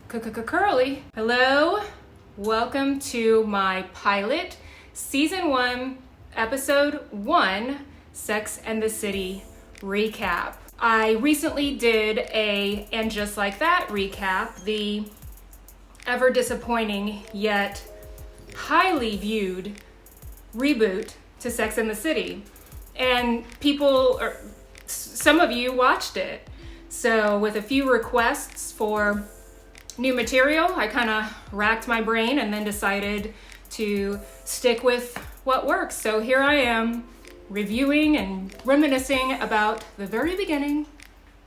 Cuh-Cuh-Cuh-Curly. Hello, welcome to my pilot, season 1, episode 1, Sex and the City recap. I recently did a And Just Like That recap, the ever disappointing yet highly viewed reboot to Sex and the City. And some of you watched it. So with a few requests for new material, I kind of racked my brain and then decided to stick with what works. So here I am reviewing and reminiscing about the very beginning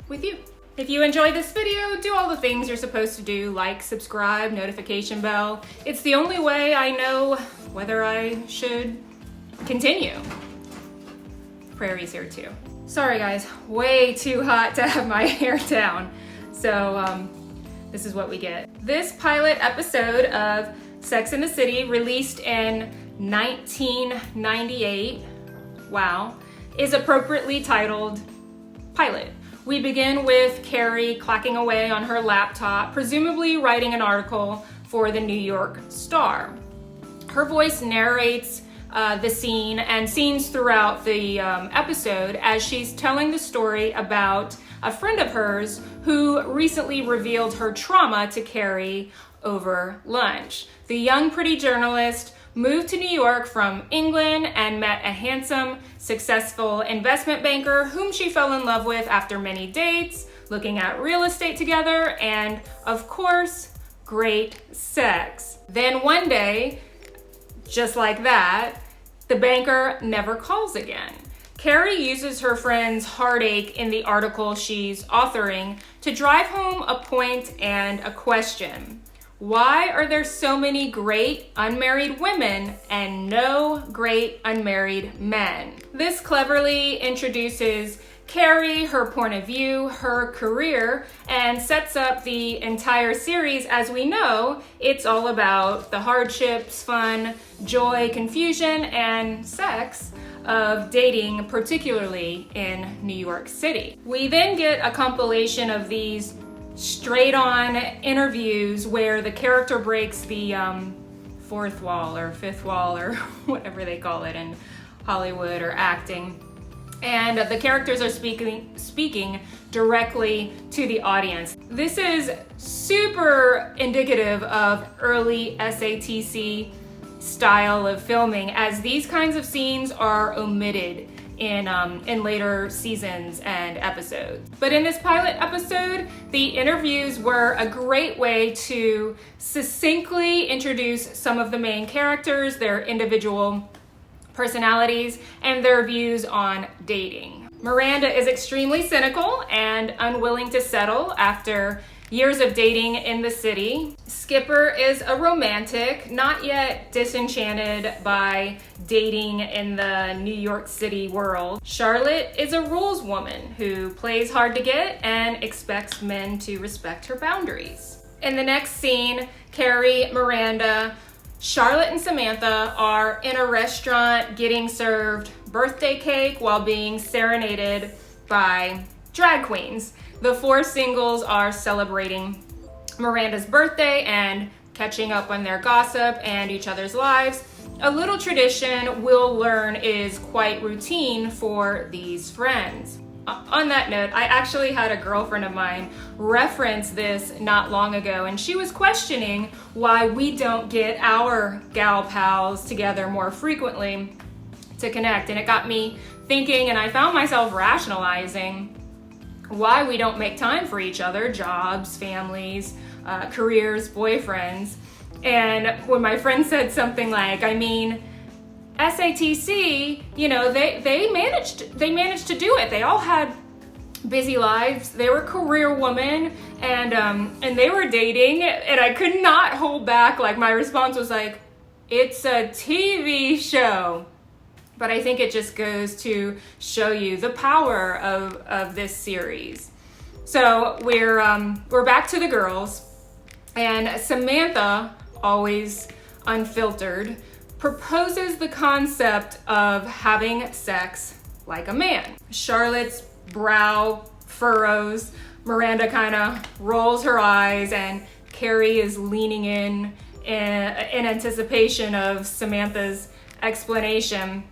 with you. If you enjoyed this video, do all the things you're supposed to do, like, subscribe, notification bell. It's the only way I know whether I should continue. Prairie's here too. Sorry guys, way too hot to have my hair down. So this is what we get. This pilot episode of Sex and the City, released in 1998, wow, is appropriately titled Pilot. We begin with Carrie clacking away on her laptop, presumably writing an article for the New York Star. Her voice narrates the scene and scenes throughout the episode as she's telling the story about a friend of hers who recently revealed her trauma to Carrie over lunch. The young, pretty journalist moved to New York from England and met a handsome, successful investment banker whom she fell in love with after many dates, looking at real estate together, and of course, great sex. Then one day, just like that, the banker never calls again. Carrie uses her friend's heartache in the article she's authoring to drive home a point and a question. Why are there so many great unmarried women and no great unmarried men? This cleverly introduces Carrie, her point of view, her career, and sets up the entire series. As we know, it's all about the hardships, fun, joy, confusion, and sex of dating, particularly in New York City. We then get a compilation of these straight-on interviews where the character breaks the fourth wall or fifth wall or whatever they call it in Hollywood or acting. And the characters are speaking directly to the audience. This is super indicative of early SATC style of filming, as these kinds of scenes are omitted in later seasons and episodes. But in this pilot episode, the interviews were a great way to succinctly introduce some of the main characters, their individual personalities, and their views on dating. Miranda is extremely cynical and unwilling to settle after years of dating in the city. Skipper is a romantic, not yet disenchanted by dating in the New York City world. Charlotte is a rules woman who plays hard to get and expects men to respect her boundaries. In the next scene, Carrie, Miranda, Charlotte, and Samantha are in a restaurant getting served birthday cake while being serenaded by drag queens. The four singles are celebrating Miranda's birthday and catching up on their gossip and each other's lives. A little tradition we'll learn is quite routine for these friends. On that note, I actually had a girlfriend of mine reference this not long ago, and she was questioning why we don't get our gal pals together more frequently to connect. And it got me thinking, and I found myself rationalizing why we don't make time for each other, jobs, families, careers, boyfriends. And when my friend said something like, SATC, they managed to do it. They all had busy lives. They were career women, and they were dating, and I could not hold back. Like, my response was like, it's a TV show. But I think it just goes to show you the power of this series. So we're back to the girls, and Samantha, always unfiltered, proposes the concept of having sex like a man. Charlotte's brow furrows Miranda kind of rolls her eyes, and Carrie is leaning in anticipation of Samantha's explanation.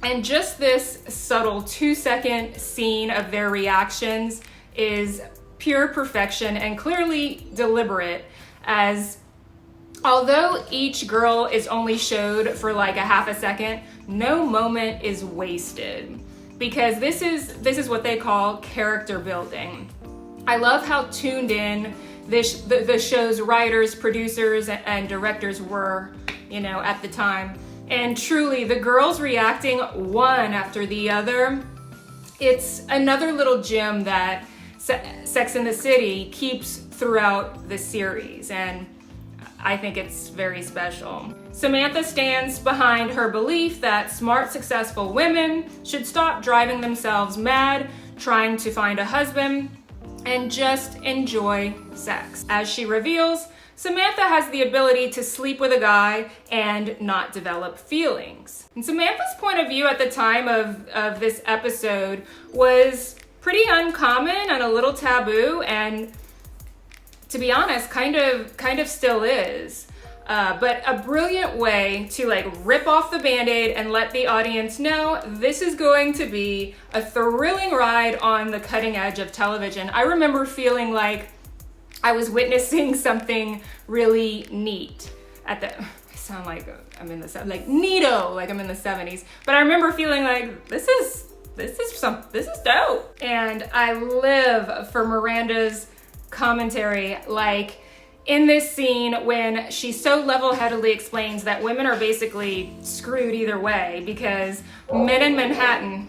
And just this subtle 2-second scene of their reactions is pure perfection and clearly deliberate, as although each girl is only showed for like a half a second, no moment is wasted, because this is what they call character building. I love how tuned in the show's writers, producers, and directors were, at the time. And truly, the girls reacting one after the other, it's another little gem that Sex and the City keeps throughout the series, and I think it's very special. Samantha stands behind her belief that smart, successful women should stop driving themselves mad trying to find a husband and just enjoy sex. As she reveals, Samantha has the ability to sleep with a guy and not develop feelings. And Samantha's point of view at the time of this episode was pretty uncommon and a little taboo, and to be honest, kind of still is. But a brilliant way to rip off the Band-Aid and let the audience know this is going to be a thrilling ride on the cutting edge of television. I remember feeling like I was witnessing something really neat I sound like I'm in the neato, like I'm in the 70s. But I remember feeling like this is dope. And I live for Miranda's commentary, like in this scene when she so level-headedly explains that women are basically screwed either way because men in Manhattan,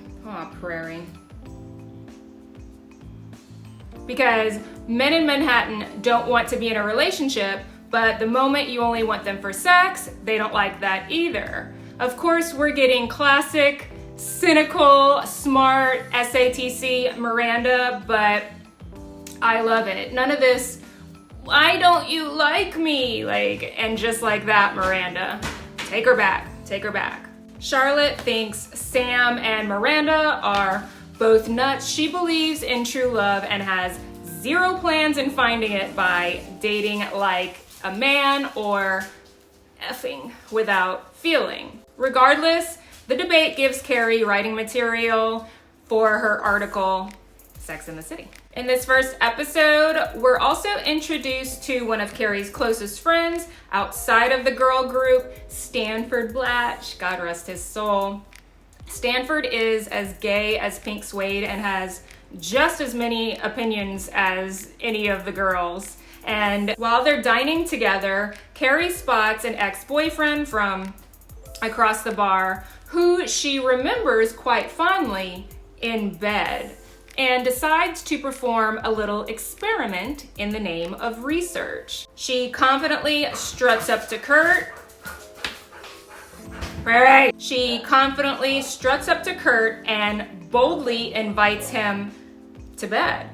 because men in Manhattan don't want to be in a relationship, but the moment you only want them for sex, they don't like that either. Of course, we're getting classic, cynical, smart SATC Miranda, but I love it. None of this, why don't you like me? And just like that, Miranda. Take her back. Charlotte thinks Sam and Miranda are both nuts. She believes in true love and has zero plans in finding it by dating like a man or effing without feeling. Regardless, the debate gives Carrie writing material for her article, Sex and the City. In this first episode, we're also introduced to one of Carrie's closest friends outside of the girl group, Stanford Blatch, God rest his soul. Stanford is as gay as Pink Suede and has just as many opinions as any of the girls. And while they're dining together, Carrie spots an ex-boyfriend from across the bar who she remembers quite fondly in bed, and decides to perform a little experiment in the name of research. She confidently struts up to Kurt. She confidently struts up to Kurt and boldly invites him to bed.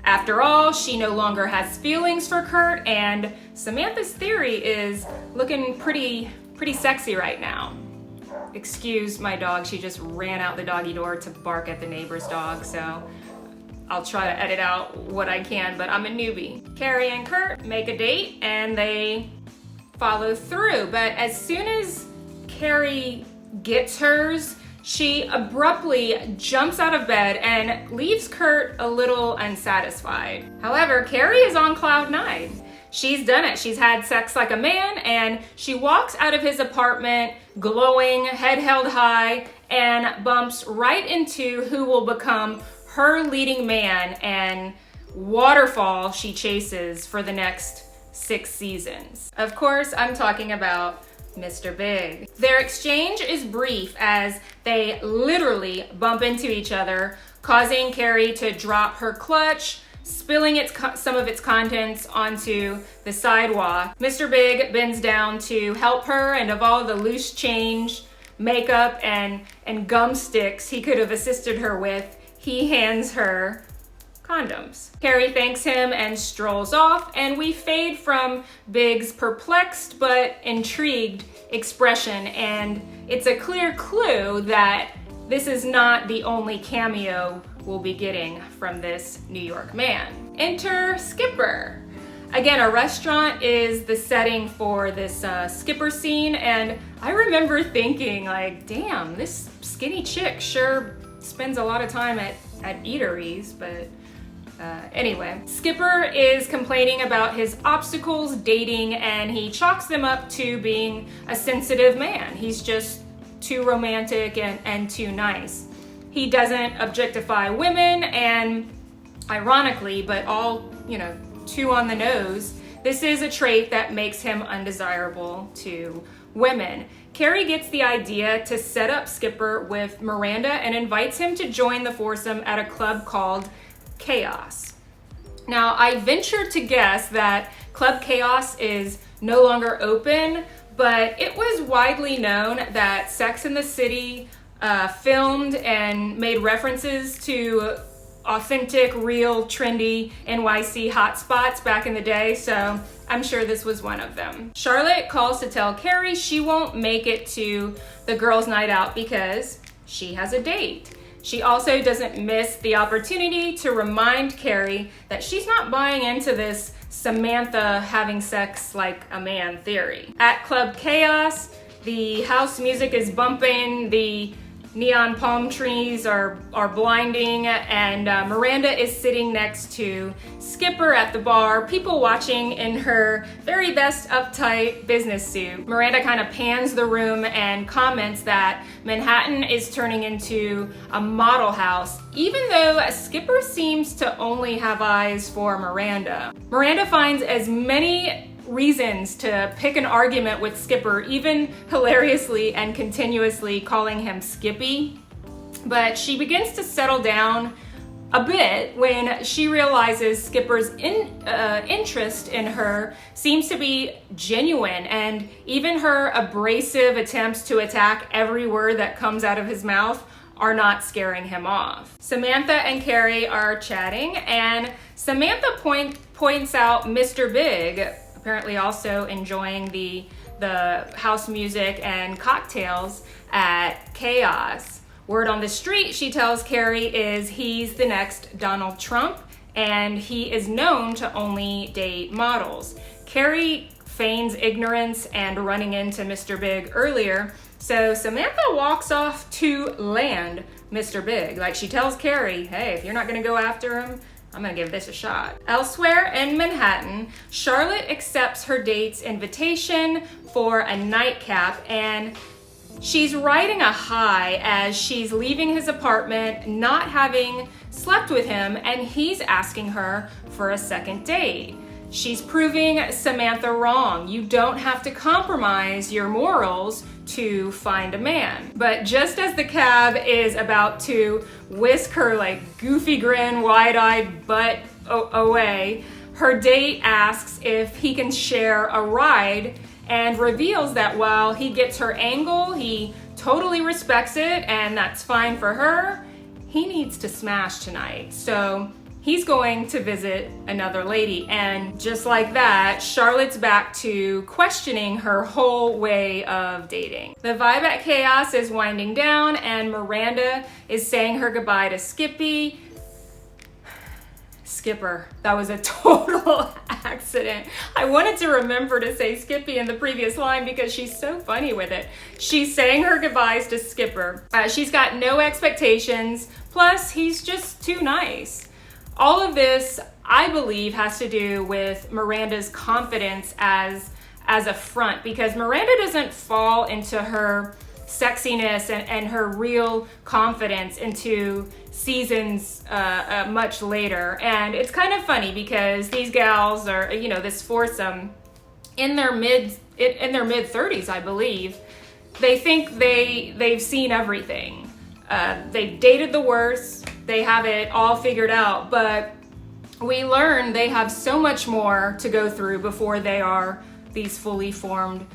After all, she no longer has feelings for Kurt, and Samantha's theory is looking pretty sexy right now. Excuse my dog, she just ran out the doggy door to bark at the neighbor's dog, so I'll try to edit out what I can, but I'm a newbie. Carrie and Kurt make a date and they follow through, but as soon as Carrie gets hers, she abruptly jumps out of bed and leaves Kurt a little unsatisfied. However, Carrie is on cloud 9. She's done it. She's had sex like a man, and she walks out of his apartment glowing, head held high, and bumps right into who will become her leading man and waterfall she chases for the next 6 seasons. Of course, I'm talking about Mr. Big. Their exchange is brief as they literally bump into each other, causing Carrie to drop her clutch, spilling some of its contents onto the sidewalk. Mr. Big bends down to help her, and of all the loose change, makeup, and gum sticks he could have assisted her with, he hands her condoms. Carrie thanks him and strolls off, and we fade from Big's perplexed but intrigued expression, and it's a clear clue that this is not the only cameo will be getting from this New York man. Enter Skipper. Again, a restaurant is the setting for this Skipper scene, and I remember thinking like, damn, this skinny chick sure spends a lot of time at eateries, but anyway. Skipper is complaining about his obstacles dating, and he chalks them up to being a sensitive man. He's just too romantic and too nice. He doesn't objectify women, and ironically, but all, too on the nose, this is a trait that makes him undesirable to women. Carrie gets the idea to set up Skipper with Miranda and invites him to join the foursome at a club called Chaos. Now, I venture to guess that Club Chaos is no longer open, but it was widely known that Sex and the City filmed and made references to authentic, real, trendy NYC hotspots back in the day, so I'm sure this was one of them. Charlotte calls to tell Carrie she won't make it to the girls' night out because she has a date. She also doesn't miss the opportunity to remind Carrie that she's not buying into this Samantha having sex like a man theory. At Club Chaos, the house music is bumping, the neon palm trees are blinding, and Miranda is sitting next to Skipper at the bar, people watching in her very best uptight business suit. Miranda kind of pans the room and comments that Manhattan is turning into a model house, even though Skipper seems to only have eyes for Miranda. Miranda finds as many reasons to pick an argument with Skipper, even hilariously and continuously calling him Skippy. But she begins to settle down a bit when she realizes Skipper's interest in her seems to be genuine, and even her abrasive attempts to attack every word that comes out of his mouth are not scaring him off. Samantha and Carrie are chatting, and Samantha points out Mr. Big, apparently also enjoying the house music and cocktails at Chaos. Word on the street, she tells Carrie, is he's the next Donald Trump, and he is known to only date models. Carrie feigns ignorance and running into Mr. Big earlier, so Samantha walks off to land Mr. Big. Like, she tells Carrie, hey, if you're not gonna go after him, I'm gonna give this a shot. Elsewhere in Manhattan, Charlotte accepts her date's invitation for a nightcap, and she's riding a high as she's leaving his apartment, not having slept with him, and he's asking her for a second date. She's proving Samantha wrong. You don't have to compromise your morals to find a man. But just as the cab is about to whisk her like goofy grin, wide-eyed butt away, her date asks if he can share a ride and reveals that while he gets her angle, he totally respects it and that's fine for her, he needs to smash tonight. So he's going to visit another lady, and just like that, Charlotte's back to questioning her whole way of dating. The vibe at Chaos is winding down, and Miranda is saying her goodbye to Skipper. That was a total accident. I wanted to remember to say Skippy in the previous line because she's so funny with it. She's saying her goodbyes to Skipper. She's got no expectations, plus he's just too nice. All of this, I believe, has to do with Miranda's confidence as a front, because Miranda doesn't fall into her sexiness and her real confidence into seasons much later. And it's kind of funny because these gals are, this foursome in their mid 30s, I believe. They think they've seen everything. They've dated the worst. They have it all figured out, but we learn they have so much more to go through before they are these fully formed,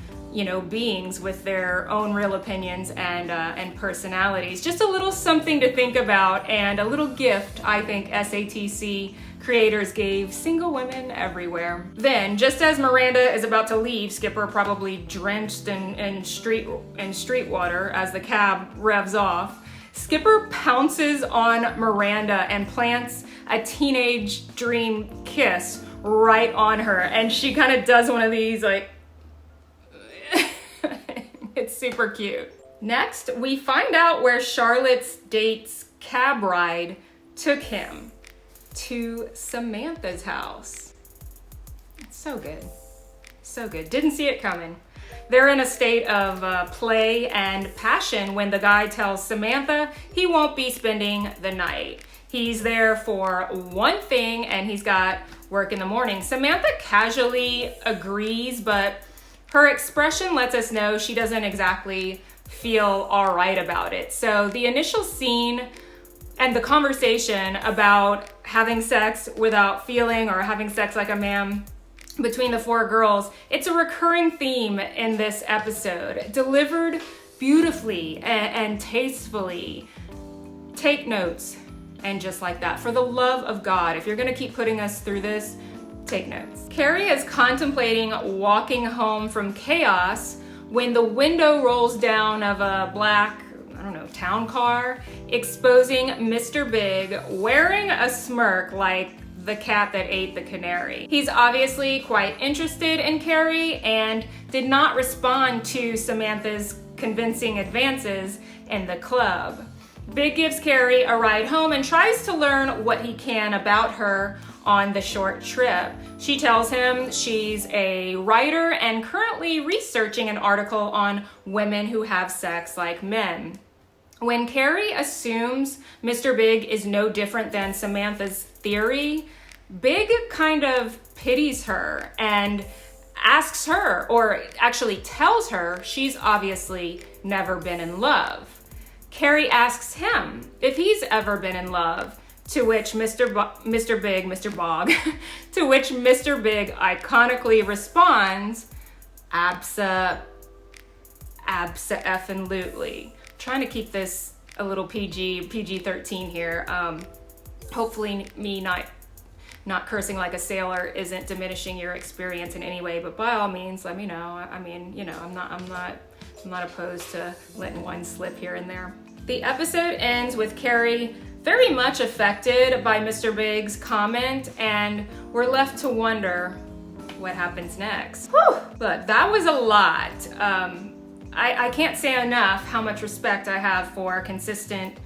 beings with their own real opinions and personalities. Just a little something to think about, and a little gift I think SATC creators gave single women everywhere. Then, just as Miranda is about to leave, Skipper, probably drenched in street water as the cab revs off, Skipper pounces on Miranda and plants a teenage dream kiss right on her. And she kind of does one of these like, it's super cute. Next, we find out where Charlotte's date's cab ride took him to Samantha's house. It's so good. So good. Didn't see it coming. They're in a state of play and passion when the guy tells Samantha he won't be spending the night. He's there for one thing and he's got work in the morning. Samantha casually agrees, but her expression lets us know she doesn't exactly feel all right about it. So the initial scene and the conversation about having sex without feeling or having sex like a man between the four girls, it's a recurring theme in this episode, delivered beautifully and tastefully. Take notes, and just like that. For the love of God, if you're gonna keep putting us through this, take notes. Carrie is contemplating walking home from chaos when the window rolls down of a black, I don't know, town car, exposing Mr. Big wearing a smirk like the cat that ate the canary. He's obviously quite interested in Carrie and did not respond to Samantha's convincing advances in the club. Big gives Carrie a ride home and tries to learn what he can about her on the short trip. She tells him she's a writer and currently researching an article on women who have sex like men. When Carrie assumes Mr. Big is no different than Samantha's theory, Big kind of pities her and asks her, or actually tells her, she's obviously never been in love. Carrie asks him if he's ever been in love, to which Mr. Bog, to which Mr. Big iconically responds, abso-effing-lutely. Trying to keep this a little PG-13 here. Hopefully me not cursing like a sailor isn't diminishing your experience in any way, but by all means, let me know. I mean, you know, I'm not opposed to letting one slip here and there. The episode ends with Carrie very much affected by Mr. Big's comment, and we're left to wonder what happens next. Whew! Look, that was a lot. I can't say enough how much respect I have for consistent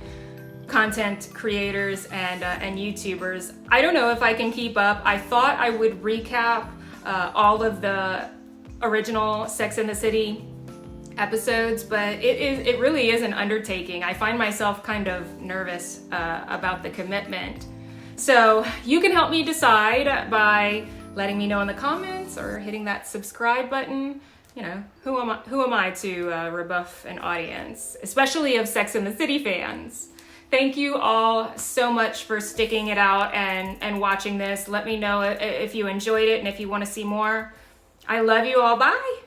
content creators and YouTubers. I don't know if I can keep up. I thought I would recap all of the original Sex and the City episodes, but it really is an undertaking. I find myself kind of nervous about the commitment. So you can help me decide by letting me know in the comments or hitting that subscribe button. You know, who am I to rebuff an audience, especially of Sex and the City fans? Thank you all so much for sticking it out and watching this. Let me know if you enjoyed it and if you want to see more. I love you all. Bye.